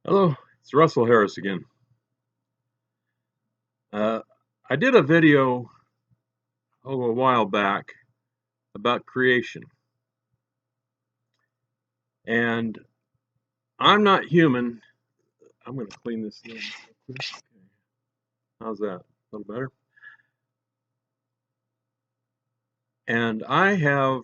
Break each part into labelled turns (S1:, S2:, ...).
S1: Hello, it's Russell Harris again. Uh, I did a video a while back about creation, and I'm not human. I'm going to clean this thing. Okay. How's that? A little better? And I have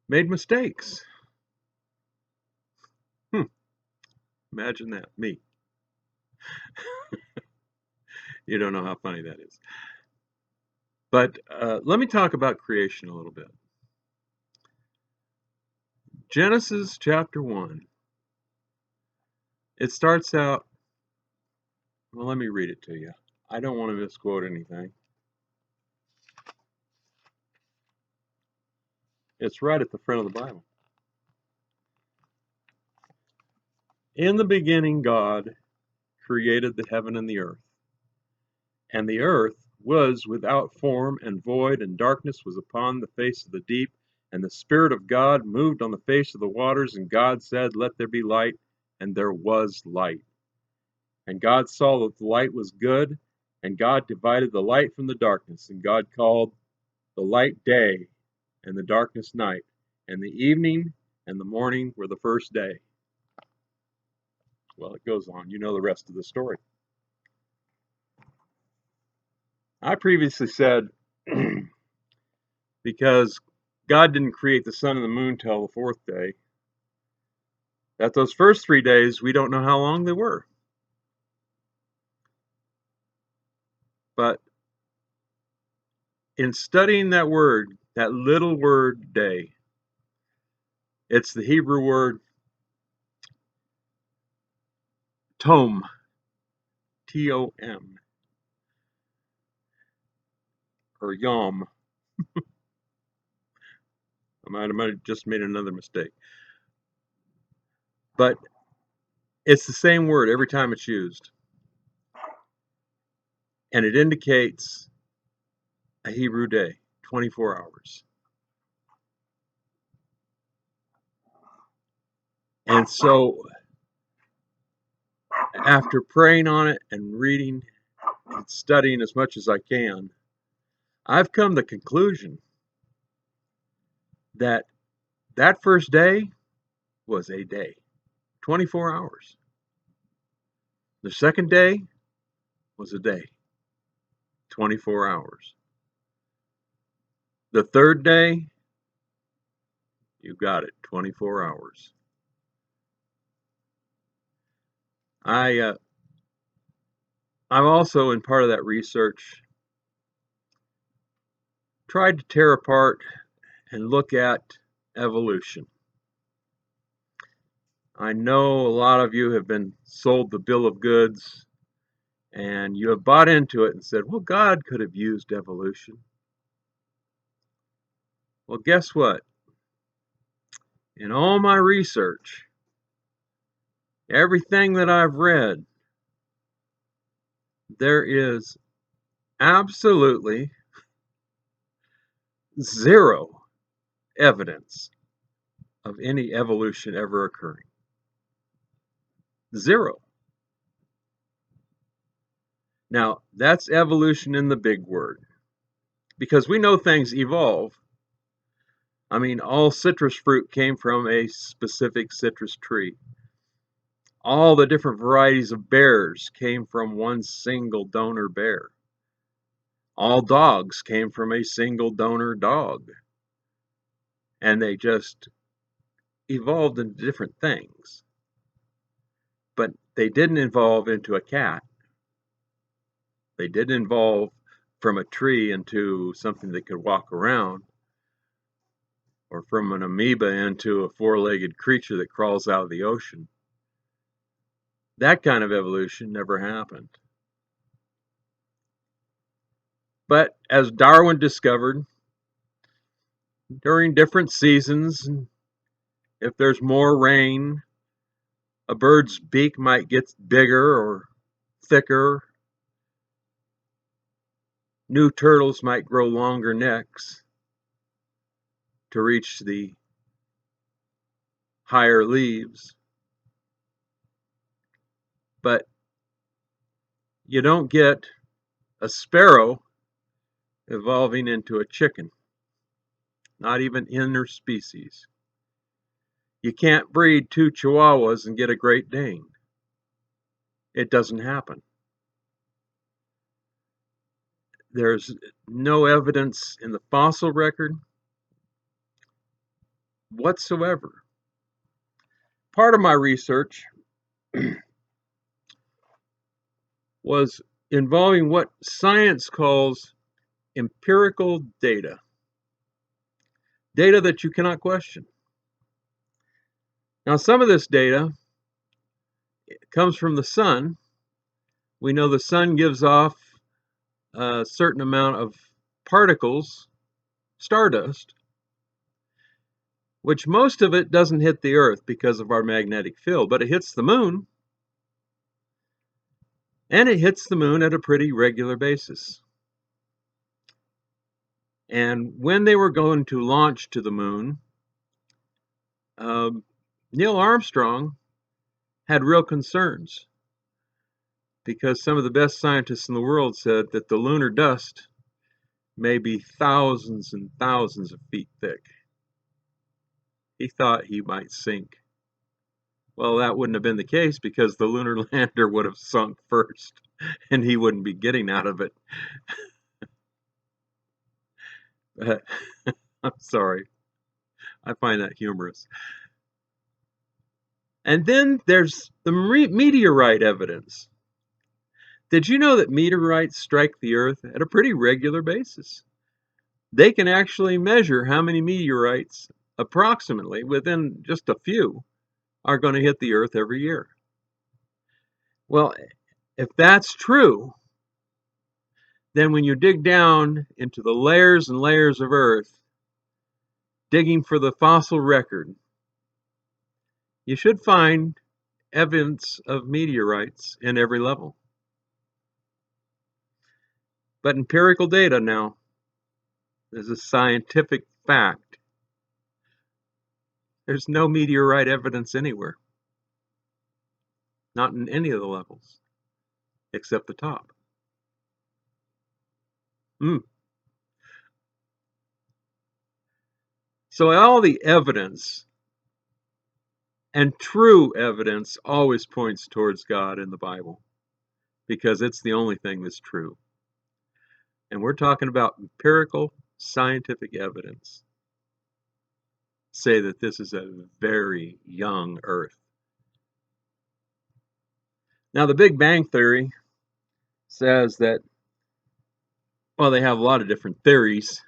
S1: made mistakes. Hmm, imagine that, me. You don't know how funny that is. But let me talk about creation a little bit. Genesis chapter 1. It starts out, well, let me read it to you. I don't want to misquote anything. It's right at the front of the Bible. In the beginning, God created the heaven and the earth. And the earth was without form and void, and darkness was upon the face of the deep. And the Spirit of God moved on the face of the waters. And God said, "Let there be light." And there was light. And God saw that the light was good. And God divided the light from the darkness. And God called the light day, and the darkness night. And the evening and the morning were the first day. Well, it goes on. You know the rest of the story. I previously said because God didn't create the sun and the moon till the fourth day, that those first 3 days, we don't know how long they were. But in studying that word, that little word day, it's the Hebrew word tom, T-O-M, or yom. I might have just made another mistake. But it's the same word every time it's used. And it indicates a Hebrew day, 24 hours. And so after praying on it and reading and studying as much as I can, I've come to the conclusion that that first day was a day, 24 hours. The second day was a day, 24 hours. The third day, you got it, 24 hours. I'm also, in part of that research, tried to tear apart and look at evolution. I know a lot of you have been sold the bill of goods, and you have bought into it and said, well, God could have used evolution. Well, guess what? In all my research, everything that I've read, there is absolutely zero evidence of any evolution ever occurring. Zero. Now, that's evolution in the big word, because we know things evolve. I mean, all citrus fruit came from a specific citrus tree. All the different varieties of bears came from one single donor bear. All dogs came from a single donor dog. And they just evolved into different things. But they didn't evolve into a cat. They didn't evolve from a tree into something that could walk around, or from an amoeba into a four-legged creature that crawls out of the ocean. That kind of evolution never happened. But as Darwin discovered, during different seasons, if there's more rain, a bird's beak might get bigger or thicker. New turtles might grow longer necks to reach the higher leaves. But you don't get a sparrow evolving into a chicken, not even interspecies. You can't breed two Chihuahuas and get a Great Dane. It doesn't happen. There's no evidence in the fossil record whatsoever. Part of my research was involving what science calls empirical data. Data that you cannot question. Now, some of this data comes from the sun. We know the sun gives off a certain amount of particles, stardust, which most of it doesn't hit the Earth because of our magnetic field, but it hits the moon, and it hits the moon at a pretty regular basis. And when they were going to launch to the moon, Neil Armstrong had real concerns because some of the best scientists in the world said that the lunar dust may be thousands and thousands of feet thick. He thought he might sink. Well, that wouldn't have been the case because the lunar lander would have sunk first and he wouldn't be getting out of it. I'm sorry. I find that humorous. And then there's the meteorite evidence. Did you know that meteorites strike the Earth at a pretty regular basis? They can actually measure how many meteorites, approximately, within just a few, are going to hit the Earth every year. Well, if that's true, then when you dig down into the layers and layers of Earth, digging for the fossil record, you should find evidence of meteorites in every level. But empirical data now is a scientific fact. There's no meteorite evidence anywhere. Not in any of the levels, except the top. So all the evidence, and true evidence, always points towards God in the Bible, because it's the only thing that's true. And we're talking about empirical scientific evidence. Say that this is a very young Earth. Now, the Big Bang Theory says that, well, they have a lot of different theories,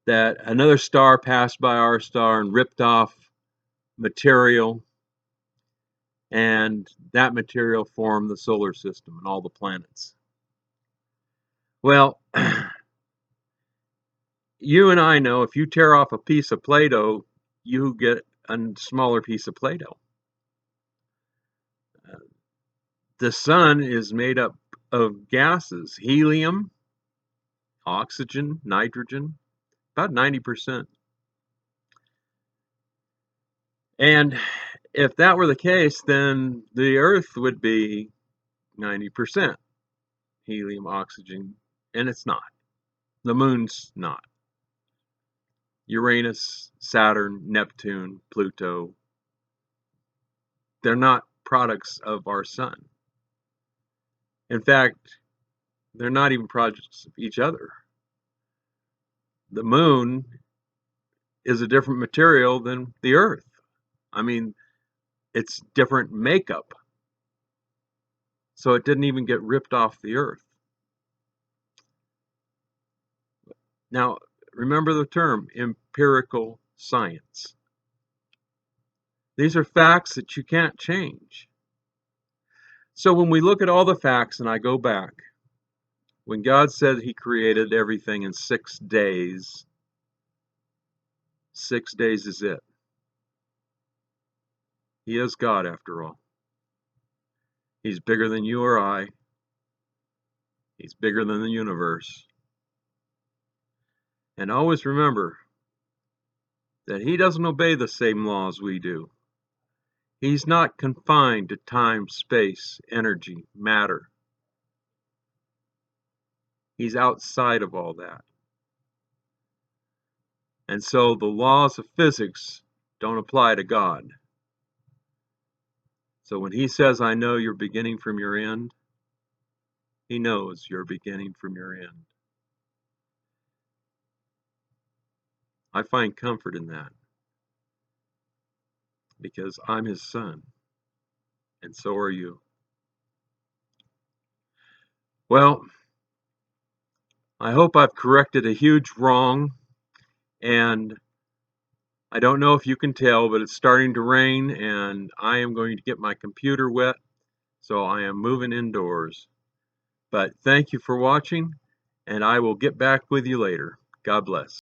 S1: that another star passed by our star and ripped off material, and that material formed the solar system and all the planets. Well, you and I know if you tear off a piece of Play-Doh, you get a smaller piece of Play-Doh. The sun is made up of gases, helium, oxygen, nitrogen, about 90%. And if that were the case, then the Earth would be 90% helium, oxygen, and it's not. The moon's not. Uranus, Saturn, Neptune, Pluto, they're not products of our sun. In fact, they're not even products of each other. The moon is a different material than the Earth. I mean, it's different makeup. So it didn't even get ripped off the Earth. Now, remember the term empirical science. These are facts that you can't change. So when we look at all the facts, and I go back, when God said He created everything in 6 days, 6 days is it. He is God after all. He's bigger than you or I. He's bigger than the universe. And always remember that He doesn't obey the same laws we do. He's not confined to time, space, energy, matter. He's outside of all that. And so the laws of physics don't apply to God. So when he says, I know your beginning from your end, he knows your beginning from your end. I find comfort in that because I'm his son, and so are you. Well, I hope I've corrected a huge wrong, and I don't know if you can tell, but it's starting to rain, and I am going to get my computer wet, so I am moving indoors. But thank you for watching, and I will get back with you later. God bless.